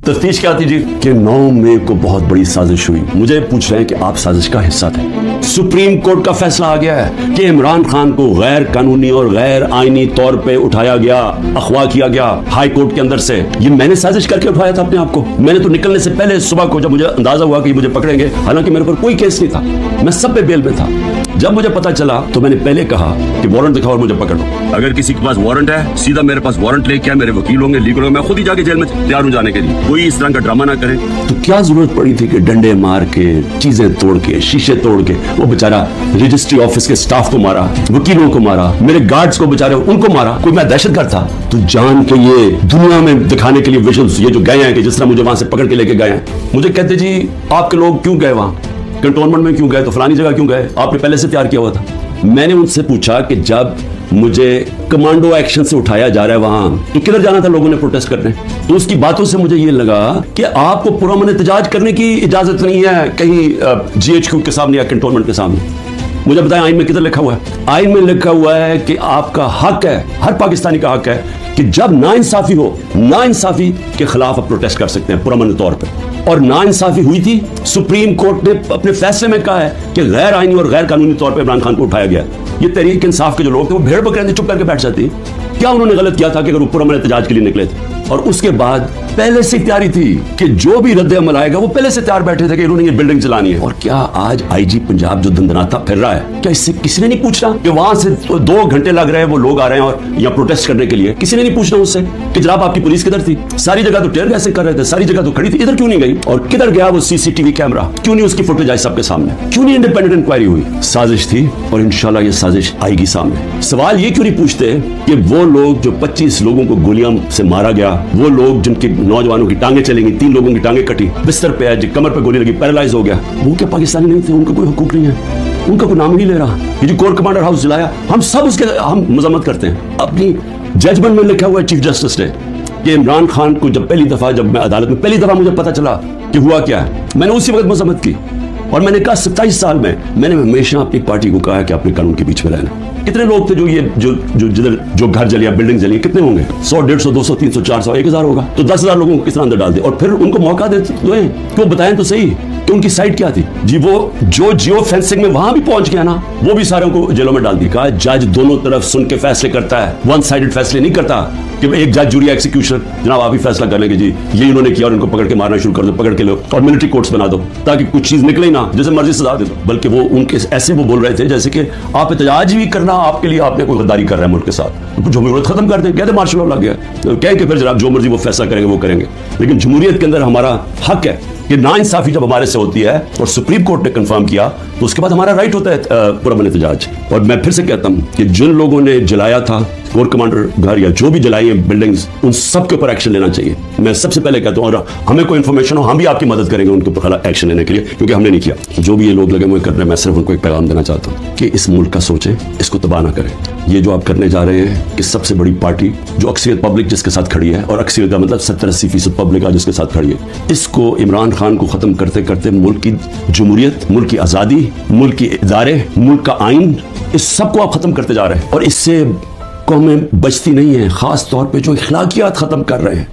तफ्तीश क्या थी जी कि 9 मई को बहुत बड़ी साजिश हुई। मुझे पूछ रहे हैं कि आप साजिश का हिस्सा थे। सुप्रीम कोर्ट का फैसला आ गया है कि इमरान खान को गैर कानूनी और गैर आईनी तौर पे उठाया गया, अगवा किया गया हाई कोर्ट के अंदर से। ये मैंने साजिश करके उठाया था अपने आप को। मैंने तो निकलने से पहले सुबह को जब मुझे अंदाजा हुआ कि मुझे पकड़ेंगे, हालांकि मेरे ऊपर कोई केस नहीं था, मैं सब पे बेल में था। जब मुझे पता चला तो मैंने पहले कहा कि वारंट दिखाओ और मुझे पकड़ लो। अगर किसी के पास वारंट है सीधा मेरे पास वारंट लेके मेरे वकील होंगे, लीगल होंगे, मैं खुद ही जाके जेल में तैयार हूं जाने के लिए। कोई इस तरह का ड्रामा ना करे। तो क्या जरूरत पड़ी थी कि डंडे मार के, चीजें तोड़ के, शीशे तोड़ के वो बेचारा रजिस्ट्री ऑफिस के स्टाफ को मारा, वकीलों को मारा, मेरे गार्ड्स को बेचारे उनको मारा। कोई मैं दहशतगर्द था? तो जान के ये दुनिया में दिखाने के लिए विजुअल्स ये जो गए हैं कि जिस तरह मुझे वहां से पकड़ के लेके गए हैं, मुझे कहते जी आपके लोग क्यों गए वहां, कंटोनमेंट में क्यों गए, तो फलानी जगह क्यों गए, आपने पहले से तैयार किया हुआ था। मैंने उनसे पूछा कि जब मुझे कमांडो एक्शन से उठाया जा रहा है वहां, तो किधर जाना था लोगों ने प्रोटेस्ट करने? तो उसकी बातों से मुझे ये लगा कि आपको पुरअमन एहतजाज करने की इजाजत नहीं है कहीं जीएचक्यू के सामने या कंटोनमेंट के सामने। मुझे बताएं आइन में किधर लिखा हुआ है? आइन में लिखा हुआ है कि आपका हक है, हर पाकिस्तानी का हक है कि जब नाइंसाफी हो, नाइंसाफी के खिलाफ आप प्रोटेस्ट कर सकते हैं पुरअमन तौर पर। और नाइंसाफी हुई थी, सुप्रीम कोर्ट ने अपने फैसले में कहा है कि गैर आईनी और गैर कानूनी तौर पर इमरान खान को उठाया गया। ये तहरीक इंसाफ के जो लोग थे वो भेड़ बकरे चुप करके बैठ जाती। क्या उन्होंने गलत किया था कि अगर वो पुरअमन एहतजाज के लिए निकले थे? और उसके बाद पहले से तैयारी थी कि जो भी रद्द अमल आएगा वो पहले से तैयार बैठे थे कि इन्होंने ये बिल्डिंग चलानी है। और क्या आज आईजी पंजाब जो दंदनाता फिर रहा है, क्या इससे किसी ने नहीं पूछना कि वहां से 2 घंटे लग रहे हैं, वो लोग आ रहे हैं और यहाँ प्रोटेस्ट करने के लिए? किसी ने नहीं पूछना उससे कि जनाब आपकी पुलिस किधर थी? सारी जगह तो टेयर गैस कर रहे थे, सारी जगह तो खड़ी थी, इधर क्यों नहीं गई? और किधर गया वो सीसीटीवी कैमरा? क्यों नहीं उसकी फुटेज आई सबके सामने? क्यों नहीं इंडिपेंडेंट इंक्वायरी हुई? साजिश थी और इंशाल्लाह ये साजिश आएगी सामने। सवाल ये क्यों नहीं पूछते कि वो लोग जो 25 लोगों को गोलियां से मारा गया, वो लोग जिनके नौजवानों की टांगे चलेंगी, 3 लोगों की टांगे कटी, बिस्तर पे है, कमर पे गोली लगी, पैरालाइज हो गया, वो क्या पाकिस्तानी नहीं थे? उनका कोई हुकूक नहीं है, उनका कोई नाम ही नहीं ले रहा। ये जो कोर कमांडर हाउस जलाया, हम सब उसके हम मजम्मत करते हैं। अपनी जजमेंट में लिखा हुआ है चीफ जस्टिस ने कि इमरान खान को जब मैं अदालत में पहली दफा मुझे पता चला कि हुआ क्या है, मैंने उसी वक्त मजम्मत की। और मैंने कहा 27 साल में मैंने हमेशा अपनी पार्टी को कहा कि अपने कानून के बीच में रहना। कितने लोग थे जो घर जलिया, बिल्डिंग जली, कितने होंगे? 100, 150, 200, 300, 400, 1000 होगा। तो 10,000 लोगों को किस तरह अंदर डाल दे और फिर उनको मौका दे तो बताएं तो सही कि उनकी साइड क्या थी जी। वो जो जियो फेंसिंग में वहां भी पहुंच गया ना, वो भी सारे को जेलों में डाल दी। कहा जज दोनों तरफ सुन के फैसले करता है, वन साइडेड फैसले नहीं करता कि एक जज जूरी एक्सिक्यूशनर जनाब आप ही फैसला कर लेंगे जी ये इन्होंने किया और इनको पकड़ के मारना शुरू कर दो, पकड़ के लो और मिलिट्री कोर्ट्स बना दो ताकि कुछ चीज निकले ना, जैसे मर्जी सजा दे दो। बल्कि वो उनके ऐसे वो बोल रहे थे जैसे कि आप एहतजाज भी करना आपके लिए आपने कोई गद्दारी कर रहा है मुल्क के साथ, कुछ जमहूरियत खत्म कर दे, कहते मार्शल लॉ लग गया, तो कह के फिर जनाब जो मर्जी वो फैसला करेंगे वो करेंगे। लेकिन जमहूरियत के अंदर हमारा हक है कि नाइंसाफी जब हमारे से होती है और सुप्रीम कोर्ट ने कंफर्म किया तो उसके बाद हमारा राइट होता है पुरअमन एहतजाज। और मैं फिर से कहता हूं कि जिन लोगों ने जलाया था कोर कमांडर घर या जो भी जलाई है बिल्डिंग्स, उन सब के ऊपर एक्शन लेना चाहिए। मैं सबसे पहले कहता हूं, और हमें कोई इन्फॉर्मेशन हो हम भी आपकी मदद करेंगे उनके ऊपर एक्शन लेने के लिए, क्योंकि हमने नहीं किया। जो भी ये लोग लगे हुए कर रहे हैं, मैं सिर्फ उनको एक पैगाम देना चाहता हूं कि इस मुल्क का सोचें, इसको तबाह ना करें। ये जो आप करने जा रहे हैं कि सबसे बड़ी पार्टी जो अक्सरियत पब्लिक जिसके साथ खड़ी है, और अक्सरियत का मतलब 70-80% पब्लिक आज जिसके साथ खड़ी है, इसको इमरान खान को खत्म करते करते मुल्क की जमहूरियत, मुल्क की आज़ादी, मुल्क के इदारे, मुल्क का आइन, इस सबको आप खत्म करते जा रहे हैं। और इससे कौमें बचती नहीं है, खास तौर पे जो अखलाकियात खत्म कर रहे हैं।